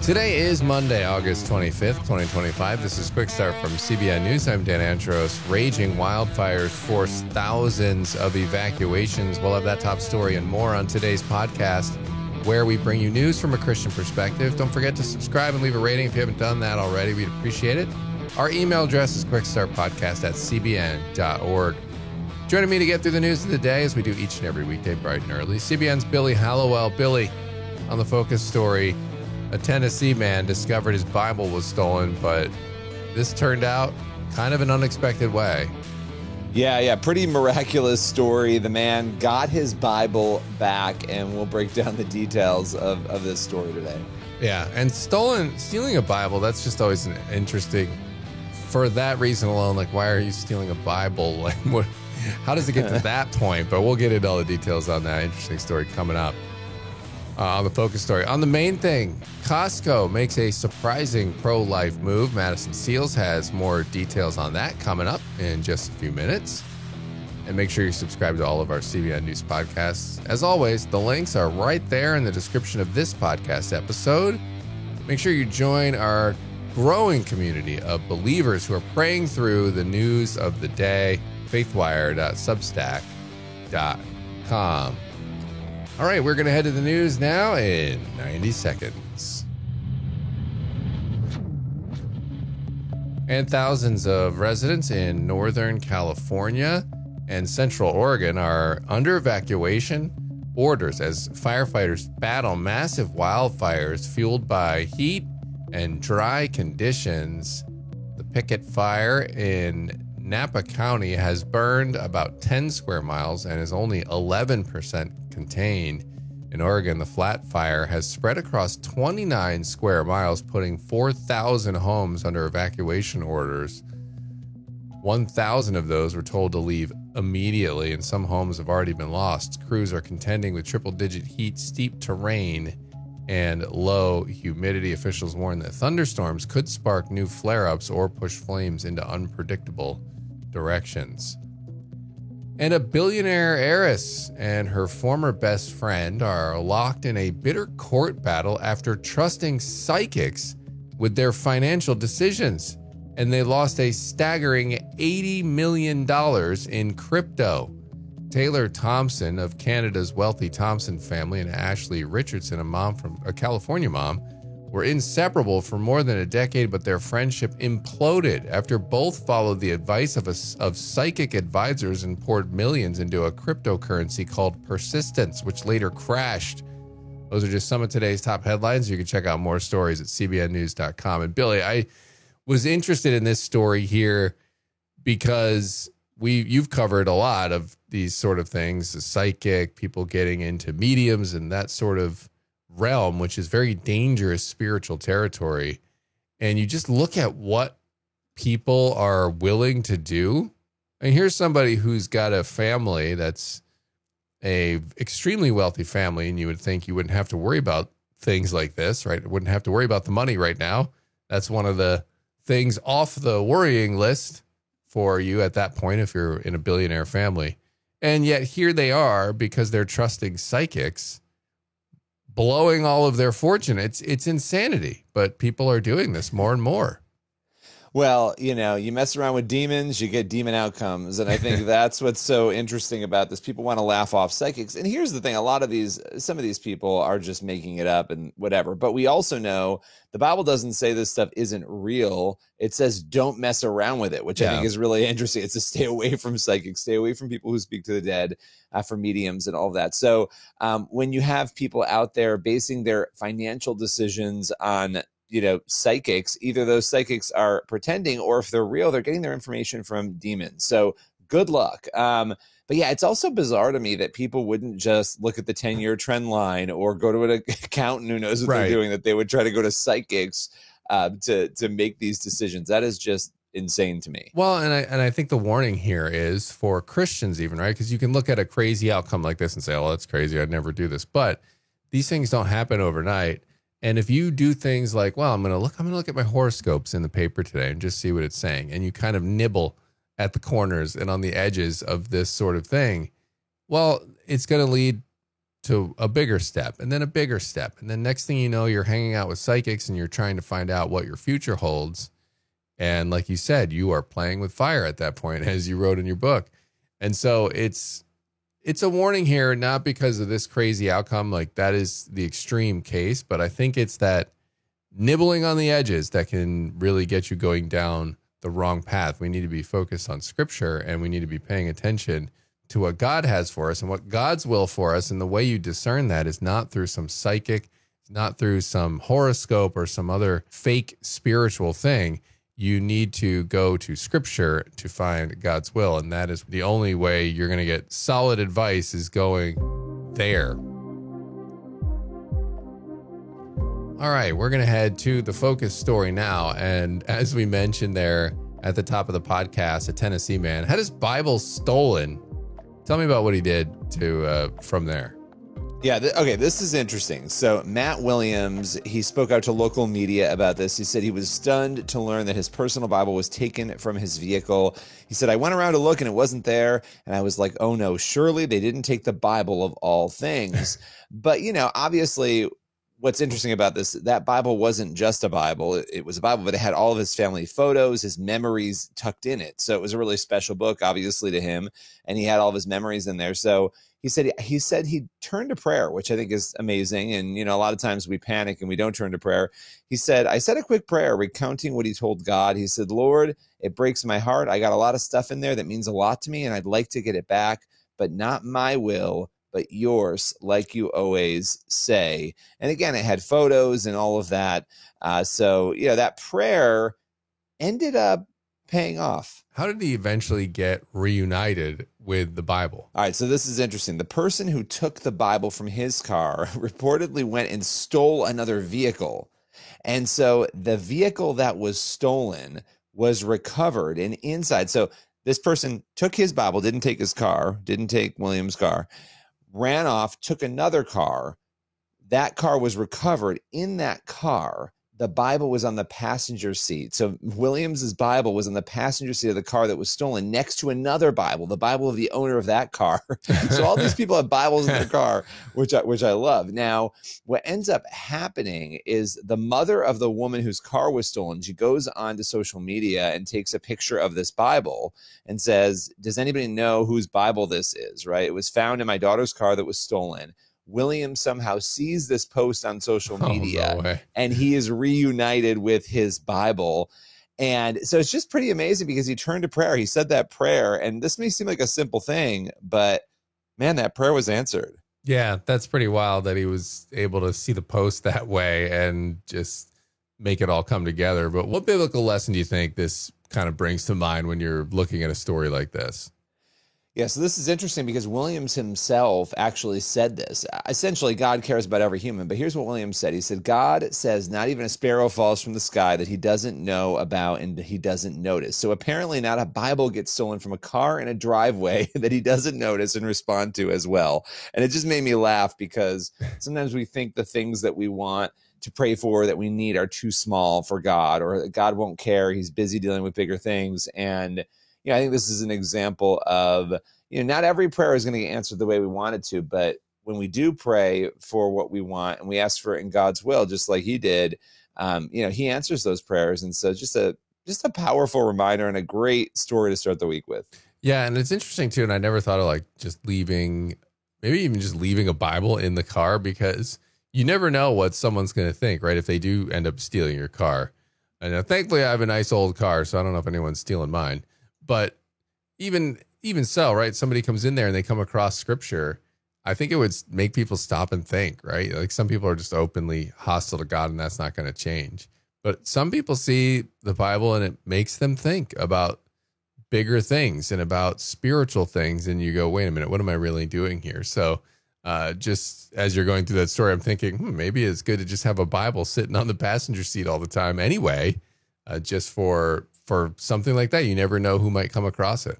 Today is Monday, August 25th, 2025. This is Quick Start from CBN News. I'm Dan Antros. Raging wildfires force thousands of evacuations. We'll have that top story and more on today's podcast, where we bring you news from a Christian perspective. Don't forget to subscribe and leave a rating if you haven't done that already. We'd appreciate it. Our email address is quickstartpodcast@cbn.org. Joining me to get through the news of the day, as we do each and every weekday bright and early, CBN's Billy Hallowell. Billy, on the focus story, a Tennessee man discovered his Bible was stolen, but this turned out kind of an unexpected way. Yeah, pretty miraculous story. The man got his Bible back, and we'll break down the details of this story today. Yeah, and stealing a Bible, that's just always an interesting, for that reason alone, like, why are you stealing a Bible? Like, how does it get to that point? But we'll get into all the details on that interesting story coming up. On the focus story. On the main thing, Costco makes a surprising pro-life move. Madison Seals has more details on that coming up in just a few minutes. And make sure you subscribe to all of our CBN News podcasts. As always, the links are right there in the description of this podcast episode. Make sure you join our growing community of believers who are praying through the news of the day. faithwire.substack.com. All right, we're going to head to the news now in 90 seconds. And thousands of residents in Northern California and Central Oregon are under evacuation orders as firefighters battle massive wildfires fueled by heat and dry conditions. The Picket Fire in Napa County has burned about 10 square miles and is only 11% contained. In Oregon, the Flat Fire has spread across 29 square miles, putting 4,000 homes under evacuation orders. 1,000 of those were told to leave immediately, and some homes have already been lost. Crews are contending with triple-digit heat, steep terrain, and low humidity. Officials warn that thunderstorms could spark new flare-ups or push flames into unpredictable directions. And a billionaire heiress and her former best friend are locked in a bitter court battle after trusting psychics with their financial decisions. And they lost a staggering $80 million in crypto. Taylor Thompson of Canada's wealthy Thompson family and Ashley Richardson, a California mom, were inseparable for more than a decade, but their friendship imploded after both followed the advice of psychic advisors and poured millions into a cryptocurrency called Persistence, which later crashed. Those are just some of today's top headlines. You can check out more stories at cbnnews.com. And Billy, I was interested in this story here because you've covered a lot of these sort of things, the psychic, people getting into mediums and that sort of realm, which is very dangerous spiritual territory. And you just look at what people are willing to do. And here's somebody who's got a family that's a extremely wealthy family, and you would think you wouldn't have to worry about things like this, right? Wouldn't have to worry about the money right now. That's one of the things off the worrying list for you at that point if you're in a billionaire family. And yet here they are, because they're trusting psychics, blowing all of their fortune. It's insanity, but people are doing this more and more. Well, you mess around with demons, you get demon outcomes. And I think that's what's so interesting about this. People want to laugh off psychics. And here's the thing. Some of these people are just making it up and whatever. But we also know the Bible doesn't say this stuff isn't real. It says don't mess around with it, which I think is really interesting. It's to stay away from psychics, stay away from people who speak to the dead, for mediums and all of that. So when you have people out there basing their financial decisions on psychics, either those psychics are pretending, or if they're real, they're getting their information from demons. So good luck. But yeah, it's also bizarre to me that people wouldn't just look at the 10-year trend line or go to an accountant who knows what they're doing, that they would try to go to psychics to make these decisions. That is just insane to me. Well, and I think the warning here is for Christians even, right? Because you can look at a crazy outcome like this and say, oh, that's crazy, I'd never do this. But these things don't happen overnight. And if you do things like, well, I'm going to look at my horoscopes in the paper today and just see what it's saying, and you kind of nibble at the corners and on the edges of this sort of thing, well, it's going to lead to a bigger step and then a bigger step. And then next thing you know, you're hanging out with psychics and you're trying to find out what your future holds. And like you said, you are playing with fire at that point, as you wrote in your book. And so it's a warning here, not because of this crazy outcome. Like, that is the extreme case, but I think it's that nibbling on the edges that can really get you going down the wrong path. We need to be focused on scripture, and we need to be paying attention to what God has for us and what God's will for us. And the way you discern that is not through some psychic, not through some horoscope or some other fake spiritual thing. You need to go to scripture to find God's will. And that is the only way you're going to get solid advice, is going there. All right, we're going to head to the focus story now. And as we mentioned there at the top of the podcast, a Tennessee man had his Bible stolen. Tell me about what he did from there. Yeah, okay, this is interesting. So Matt Williams, he spoke out to local media about this. He said he was stunned to learn that his personal Bible was taken from his vehicle. He said, I went around to look and it wasn't there. And I was like, oh no, surely they didn't take the Bible of all things. But, obviously, what's interesting about this, that Bible wasn't just a Bible. It was a Bible, but it had all of his family photos, his memories tucked in it. So it was a really special book, obviously, to him. And he had all of his memories in there. So he said he turned to prayer, which I think is amazing. And, a lot of times we panic and we don't turn to prayer. He said, I said a quick prayer recounting what he told God. He said, Lord, it breaks my heart. I got a lot of stuff in there that means a lot to me, and I'd like to get it back, but not my will, but yours, like you always say. And again, it had photos and all of that. So that prayer ended up paying off. How did he eventually get reunited with the Bible? All right, so this is interesting. The person who took the Bible from his car reportedly went and stole another vehicle. And so the vehicle that was stolen was recovered, and inside. So this person took his Bible, didn't take his car, didn't take William's car, ran off, took another car. That car was recovered. In that car, the Bible was on the passenger seat. So Williams's Bible was on the passenger seat of the car that was stolen, next to another Bible, the Bible of the owner of that car. So all these people have Bibles in their car, which I love. Now, what ends up happening is the mother of the woman whose car was stolen, she goes onto social media and takes a picture of this Bible and says, does anybody know whose Bible this is, right? It was found in my daughter's car that was stolen. William somehow sees this post on social media, and he is reunited with his Bible. And so it's just pretty amazing because he turned to prayer. He said that prayer, and this may seem like a simple thing, but man, that prayer was answered. Yeah, that's pretty wild that he was able to see the post that way and just make it all come together. But what biblical lesson do you think this kind of brings to mind when you're looking at a story like this? Yeah, so this is interesting because Williams himself actually said this. Essentially, God cares about every human, but here's what Williams said. He said, God says not even a sparrow falls from the sky that he doesn't know about and he doesn't notice. So apparently not a Bible gets stolen from a car in a driveway that he doesn't notice and respond to as well. And it just made me laugh because sometimes we think the things that we want to pray for, that we need, are too small for God, or God won't care. He's busy dealing with bigger things. And I think this is an example of, not every prayer is going to get answered the way we want it to, but when we do pray for what we want and we ask for it in God's will, just like he did, he answers those prayers. And so just a powerful reminder and a great story to start the week with. Yeah. And it's interesting too. And I never thought of maybe even just leaving a Bible in the car, because you never know what someone's going to think, right? If they do end up stealing your car. And thankfully I have a nice old car, so I don't know if anyone's stealing mine. But even so, right? Somebody comes in there and they come across scripture. I think it would make people stop and think, right? Like, some people are just openly hostile to God, and that's not going to change. But some people see the Bible and it makes them think about bigger things and about spiritual things. And you go, wait a minute, what am I really doing here? So just as you're going through that story, I'm thinking, maybe it's good to just have a Bible sitting on the passenger seat all the time anyway, just for something like that. You never know who might come across it.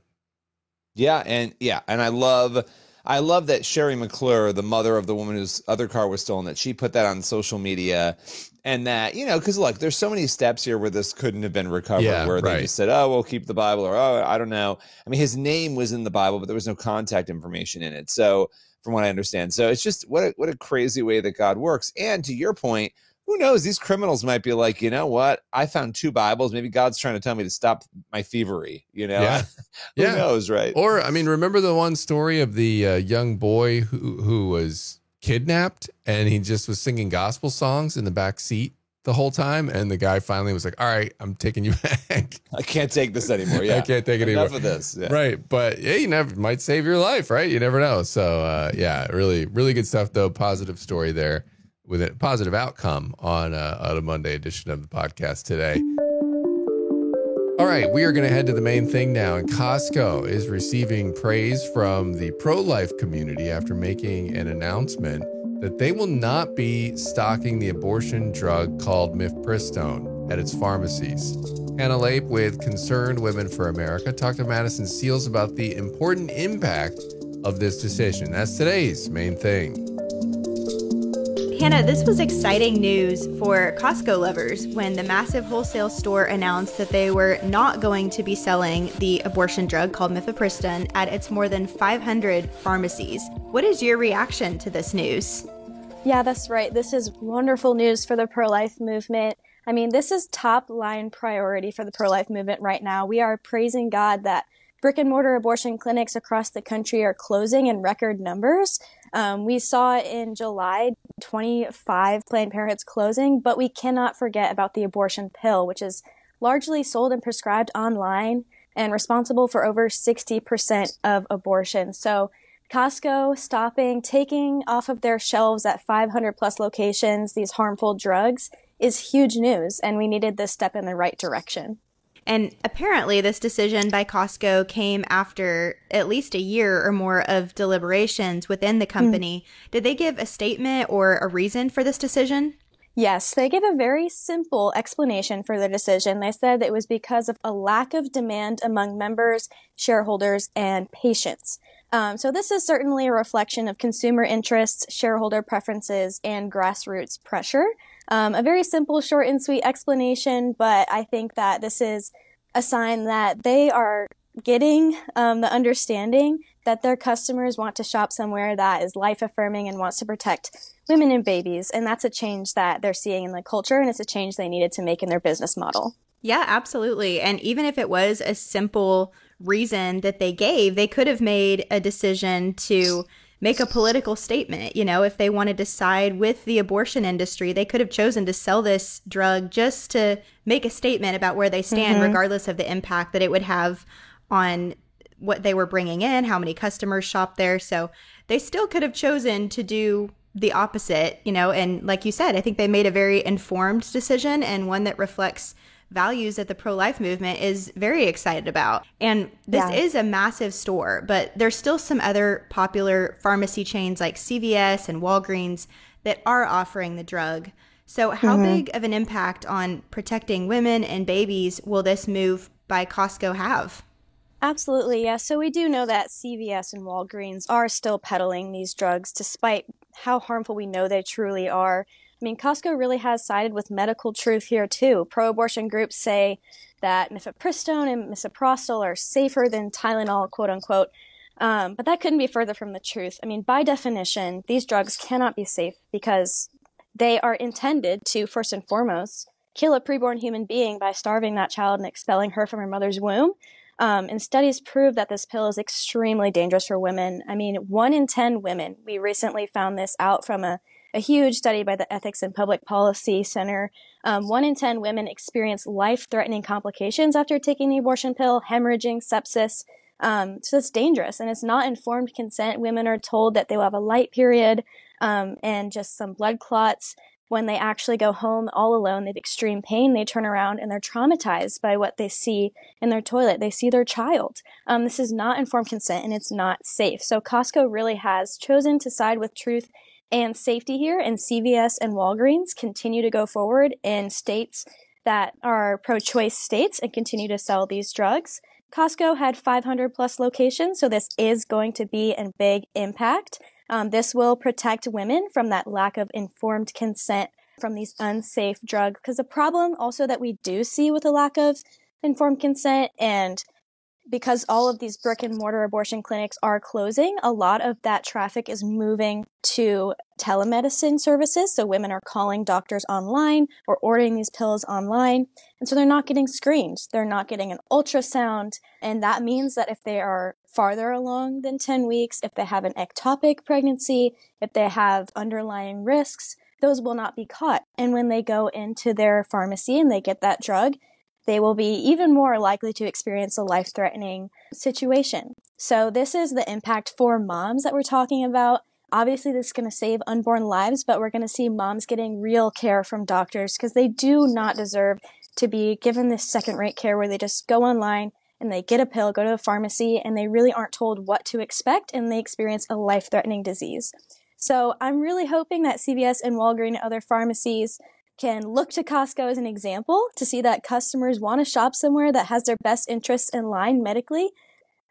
Yeah, and I love that Sherry McClure, the mother of the woman whose other car was stolen, that she put that on social media, and that, because look, there's so many steps here where this couldn't have been recovered, where they just said, oh, we'll keep the Bible, or oh, I don't know. I mean, his name was in the Bible, but there was no contact information in it. So from what I understand. So it's just what a crazy way that God works. And to your point, who knows? These criminals might be like, you know what? I found 2 Bibles. Maybe God's trying to tell me to stop my thievery. Yeah. Who knows, right? Or, I mean, remember the one story of the young boy who was kidnapped and he just was singing gospel songs in the back seat the whole time, and the guy finally was like, all right, I'm taking you back. I can't take this anymore. Yeah, I can't take it anymore. Enough of this. Yeah. Right. But yeah, you never might save your life, right? You never know. So yeah, really, really good stuff though. Positive story there with a positive outcome on a Monday edition of the podcast today. All right, we are going to head to the main thing now. And Costco is receiving praise from the pro-life community after making an announcement that they will not be stocking the abortion drug called mifepristone at its pharmacies. Hannah Lape with Concerned Women for America talked to Madison Seals about the important impact of this decision. That's today's main thing. Hannah, this was exciting news for Costco lovers when the massive wholesale store announced that they were not going to be selling the abortion drug called mifepristone at its more than 500 pharmacies. What is your reaction to this news? Yeah, that's right. This is wonderful news for the pro-life movement. I mean, this is top line priority for the pro-life movement right now. We are praising God that brick and mortar abortion clinics across the country are closing in record numbers. We saw in July 25 Planned Parenthoods closing, but we cannot forget about the abortion pill, which is largely sold and prescribed online and responsible for over 60% of abortions. So Costco taking off of their shelves at 500 plus locations these harmful drugs is huge news, and we needed this step in the right direction. And apparently this decision by Costco came after at least a year or more of deliberations within the company. Did they give a statement or a reason for this decision? Yes, they gave a very simple explanation for the decision. They said it was because of a lack of demand among members, shareholders, and patients. So this is certainly a reflection of consumer interests, shareholder preferences, and grassroots pressure. A very simple, short and sweet explanation, but I think that this is a sign that they are getting the understanding that their customers want to shop somewhere that is life-affirming and wants to protect women and babies. And that's a change that they're seeing in the culture, and it's a change they needed to make in their business model. Yeah, absolutely. And even if it was a simple reason that they gave, they could have made a decision to make a political statement. You know, if they wanted to side with the abortion industry, they could have chosen to sell this drug just to make a statement about where they stand, regardless of the impact that it would have on what they were bringing in, how many customers shop there. So they still could have chosen to do the opposite, you know, and like you said, I think they made a very informed decision and one that reflects values that the pro-life movement is very excited about. And this is a massive store, but there's still some other popular pharmacy chains like CVS and Walgreens that are offering the drug. So how big of an impact on protecting women and babies will this move by Costco have? Absolutely, yeah. So we do know that CVS and Walgreens are still peddling these drugs despite how harmful we know they truly are. I mean, Costco really has sided with medical truth here, too. Pro-abortion groups say that mifepristone and misoprostol are safer than Tylenol, quote unquote. But that couldn't be further from the truth. I mean, by definition, these drugs cannot be safe because they are intended to, first and foremost, kill a preborn human being by starving that child and expelling her from her mother's womb. And studies prove that this pill is extremely dangerous for women. I mean, 1 in 10 women, we recently found this out from a huge study by the Ethics and Public Policy Center. 1 in 10 women experience life-threatening complications after taking the abortion pill, hemorrhaging, sepsis. So it's dangerous, and it's not informed consent. Women are told that they will have a light period and just some blood clots. When they actually go home all alone, they have extreme pain. They turn around and they're traumatized by what they see in their toilet. They see their child. This is not informed consent, and it's not safe. So Costco really has chosen to side with truth and safety here, and CVS and Walgreens continue to go forward in states that are pro-choice states and continue to sell these drugs. Costco had 500 plus locations, so this is going to be a big impact. This will protect women from that lack of informed consent from these unsafe drugs. Because the problem also that we do see with a lack of informed consent and because all of these brick and mortar abortion clinics are closing, a lot of that traffic is moving to telemedicine services. So women are calling doctors online or ordering these pills online. And so they're not getting screened. They're not getting an ultrasound. And that means that if they are farther along than 10 weeks, if they have an ectopic pregnancy, if they have underlying risks, those will not be caught. And when they go into their pharmacy and they get that drug, they will be even more likely to experience a life-threatening situation. So this is the impact for moms that we're talking about. Obviously, this is going to save unborn lives, but we're going to see moms getting real care from doctors because they do not deserve to be given this second-rate care where they just go online and they get a pill, go to a pharmacy, and they really aren't told what to expect, and they experience a life-threatening disease. So I'm really hoping that CVS and Walgreens and other pharmacies can look to Costco as an example to see that customers want to shop somewhere that has their best interests in line medically.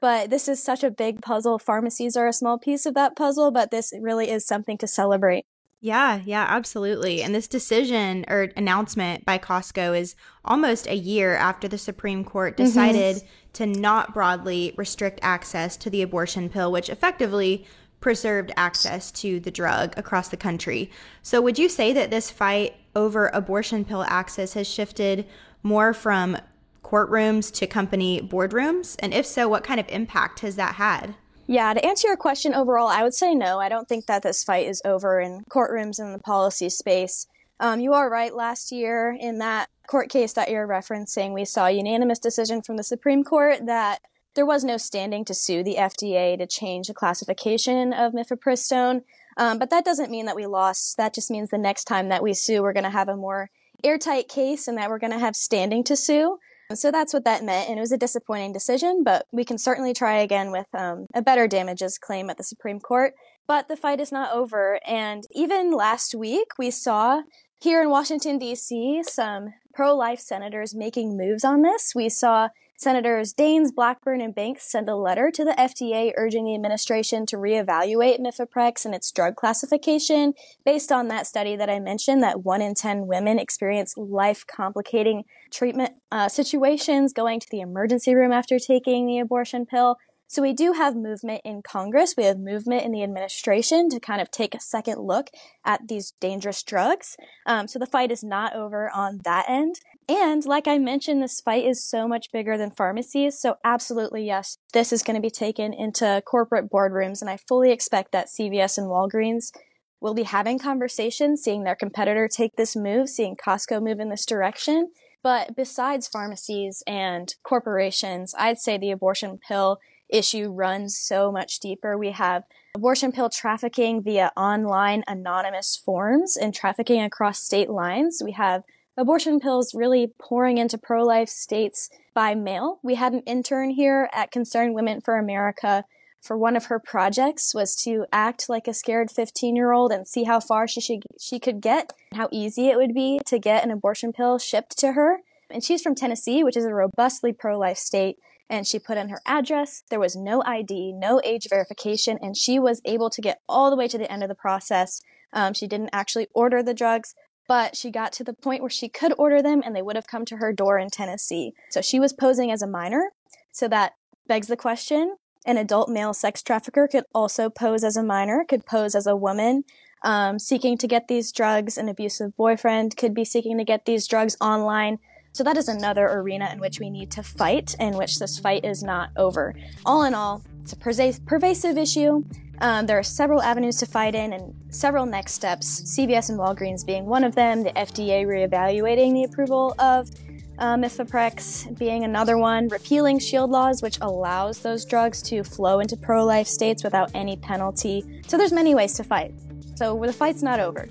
But this is such a big puzzle. Pharmacies are a small piece of that puzzle, but this really is something to celebrate. Yeah, absolutely. And this decision or announcement by Costco is almost a year after the Supreme Court decided to not broadly restrict access to the abortion pill, which effectively preserved access to the drug across the country. So would you say that this fight over abortion pill access has shifted more from courtrooms to company boardrooms? And if so, what kind of impact has that had? Yeah, to answer your question overall, I would say no. I don't think that this fight is over in courtrooms and the policy space. You are right. Last year in that court case that you're referencing, we saw a unanimous decision from the Supreme Court that there was no standing to sue the FDA to change the classification of mifepristone. But that doesn't mean that we lost. That just means the next time that we sue, we're going to have a more airtight case and that we're going to have standing to sue. So that's what that meant. And it was a disappointing decision, but we can certainly try again with a better damages claim at the Supreme Court. But the fight is not over. And even last week, we saw here in Washington, D.C., some pro-life senators making moves on this. We saw Senators Daines, Blackburn, and Banks send a letter to the FDA urging the administration to reevaluate mifeprex and its drug classification based on that study that I mentioned, that 1 in 10 women experience life-complicating treatment situations going to the emergency room after taking the abortion pill. So we do have movement in Congress. We have movement in the administration to kind of take a second look at these dangerous drugs. So the fight is not over on that end. And like I mentioned, this fight is so much bigger than pharmacies. So absolutely, yes, this is going to be taken into corporate boardrooms. And I fully expect that CVS and Walgreens will be having conversations, seeing their competitor take this move, seeing Costco move in this direction. But besides pharmacies and corporations, I'd say the abortion pill issue runs so much deeper. We have abortion pill trafficking via online anonymous forms and trafficking across state lines. We have abortion pills really pouring into pro-life states by mail. We had an intern here at Concerned Women for America. For one of her projects was to act like a scared 15-year-old and see how far she could get, how easy it would be to get an abortion pill shipped to her. And she's from Tennessee, which is a robustly pro-life state. And she put in her address. There was no ID, no age verification, and she was able to get all the way to the end of the process. She didn't actually order the drugs, but she got to the point where she could order them and they would have come to her door in Tennessee. So she was posing as a minor. So that begs the question, an adult male sex trafficker could also pose as a minor, could pose as a woman seeking to get these drugs. An abusive boyfriend could be seeking to get these drugs online. So that is another arena in which we need to fight, in which this fight is not over. All in all, it's a pervasive issue. There are several avenues to fight in and several next steps, CVS and Walgreens being one of them, the FDA reevaluating the approval of mifeprex being another one, repealing shield laws, which allows those drugs to flow into pro-life states without any penalty. So there's many ways to fight. So the fight's not over.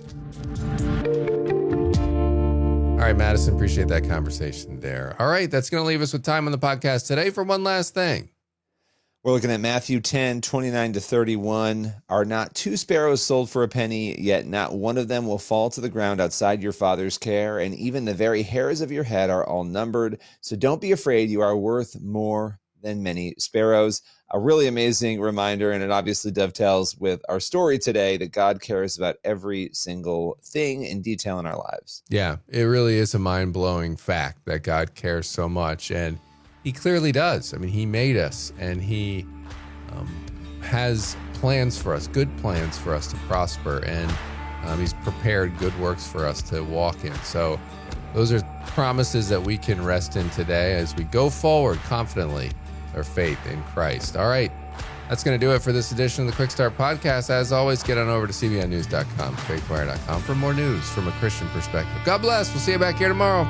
All right, Madison, appreciate that conversation there. All right, that's going to leave us with time on the podcast today for one last thing. We're looking at Matthew 10, 29 to 31. Are not 2 sparrows sold for a penny, yet not one of them will fall to the ground outside your Father's care, and even the very hairs of your head are all numbered. So don't be afraid, you are worth more than many sparrows. A really amazing reminder, and it obviously dovetails with our story today that God cares about every single thing in detail in our lives. Yeah, it really is a mind-blowing fact that God cares so much. And He clearly does. I mean, he made us, and he has plans for us, good plans for us to prosper, and he's prepared good works for us to walk in. So those are promises that we can rest in today as we go forward confidently, our faith in Christ. All right. That's going to do it for this edition of the Quick Start Podcast. As always, get on over to cbnnews.com, faithwire.com for more news from a Christian perspective. God bless. We'll see you back here tomorrow.